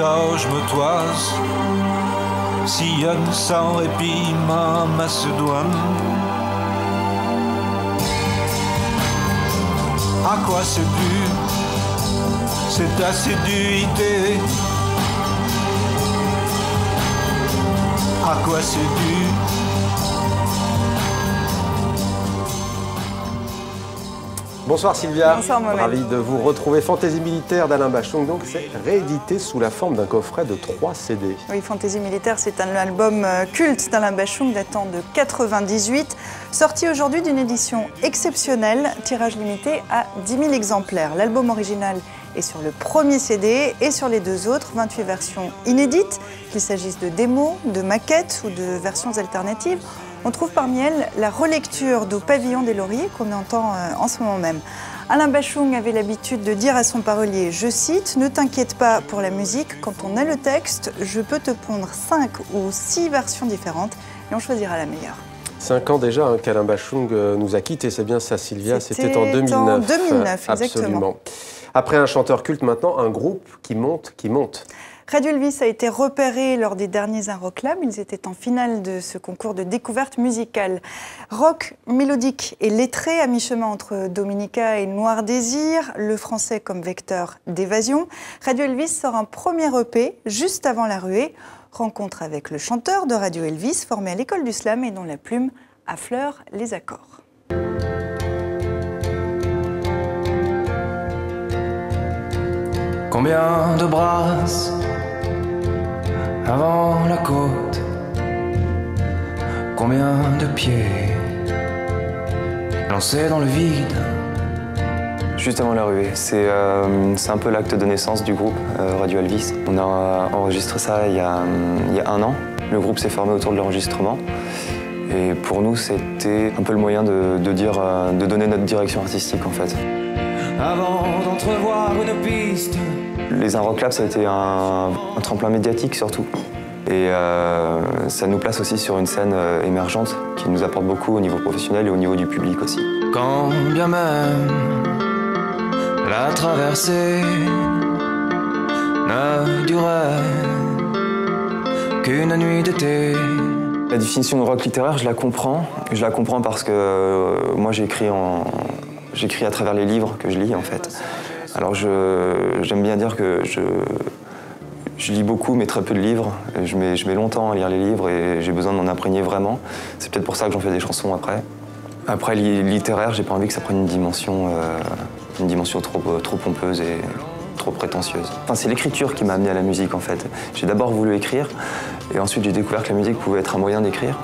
gorge me toise, sillonne sans répit ma Macédoine. À quoi c'est dû, cette assiduité? À quoi c'est dû? Bonsoir Sylvia. Bonsoir Mohamed. Ravi de vous retrouver. Fantaisie militaire d'Alain Bachung, donc c'est réédité sous la forme d'un coffret de 3 CD. Oui, Fantaisie militaire, c'est un album culte d'Alain Bachung datant de 98, sorti aujourd'hui d'une édition exceptionnelle, tirage limité à 10 000 exemplaires. L'album original est sur le premier CD et sur les deux autres, 28 versions inédites, qu'il s'agisse de démos, de maquettes ou de versions alternatives. On trouve parmi elles la relecture d'Au pavillon des lauriers qu'on entend en ce moment même. Alain Bachung avait l'habitude de dire à son parolier, je cite, « Ne t'inquiète pas pour la musique, quand on a le texte, je peux te pondre 5 ou 6 versions différentes et on choisira la meilleure. » 5 ans déjà qu'Alain Bachung nous a quittés, c'est bien ça Sylvia, c'était en 2009. En 2009, exactement. Absolument. Après un chanteur culte, maintenant un groupe qui monte. Radio Elvis a été repéré lors des derniers Euroclubs. Ils étaient en finale de ce concours de découverte musicale. Rock, mélodique et lettré, à mi-chemin entre Dominica et Noir Désir, le français comme vecteur d'évasion. Radio Elvis sort un premier EP juste avant la ruée. Rencontre avec le chanteur de Radio Elvis, formé à l'école du slam et dont la plume affleure les accords. Combien de brasses avant la côte, combien de pieds lancés dans le vide. Juste avant la ruée, c'est un peu l'acte de naissance du groupe Radio Elvis. On a enregistré ça il y a 1 an. Le groupe s'est formé autour de l'enregistrement. Et pour nous, c'était un peu le moyen de donner notre direction artistique en fait. Avant d'entrevoir une piste. Les Euroclubs, ça a été un tremplin médiatique surtout. Et ça nous place aussi sur une scène émergente qui nous apporte beaucoup au niveau professionnel et au niveau du public aussi. Quand bien même la traversée ne durait qu'une nuit d'été. La définition de rock littéraire, je la comprends. Je la comprends parce que moi j'écris à travers les livres que je lis en fait. Alors j'aime bien dire que je lis beaucoup mais très peu de livres. Je mets longtemps à lire les livres et j'ai besoin de m'en imprégner vraiment. C'est peut-être pour ça que j'en fais des chansons après. Après littéraire, j'ai pas envie que ça prenne une dimension trop pompeuse et trop prétentieuse. Enfin, c'est l'écriture qui m'a amené à la musique en fait. J'ai d'abord voulu écrire et ensuite j'ai découvert que la musique pouvait être un moyen d'écrire.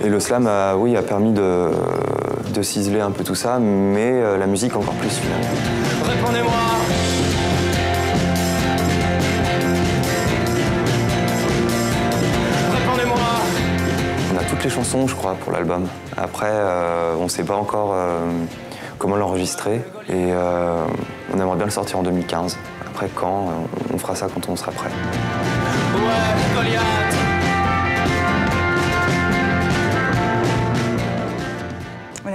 Et le slam a permis de ciseler un peu tout ça, mais la musique encore plus finalement. Répondez-moi. Répondez-moi. On a toutes les chansons, je crois, pour l'album. Après, on ne sait pas encore comment l'enregistrer et on aimerait bien le sortir en 2015. Après, quand on fera ça quand on sera prêt. Ouais, Goliath.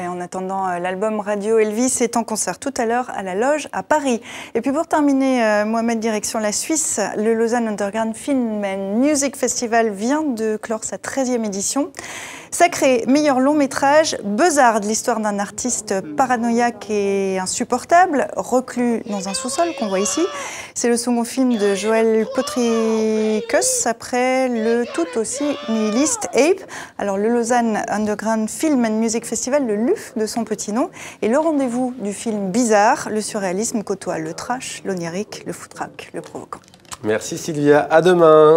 En attendant, l'album Radio Elvis est en concert tout à l'heure à la Loge à Paris. Et puis pour terminer, Mohamed, direction la Suisse, le Lausanne Underground Film and Music Festival vient de clore sa 13e édition. Sacré meilleur long métrage, Buzzard, l'histoire d'un artiste paranoïaque et insupportable, reclus dans un sous-sol qu'on voit ici. C'est le second film de Joel Potricus après le tout aussi nihiliste Ape. Alors le Lausanne Underground Film and Music Festival, le LUF de son petit nom, et le rendez-vous du film bizarre, le surréalisme côtoie le trash, l'onirique, le foutraque, le provoquant. Merci Sylvia, à demain.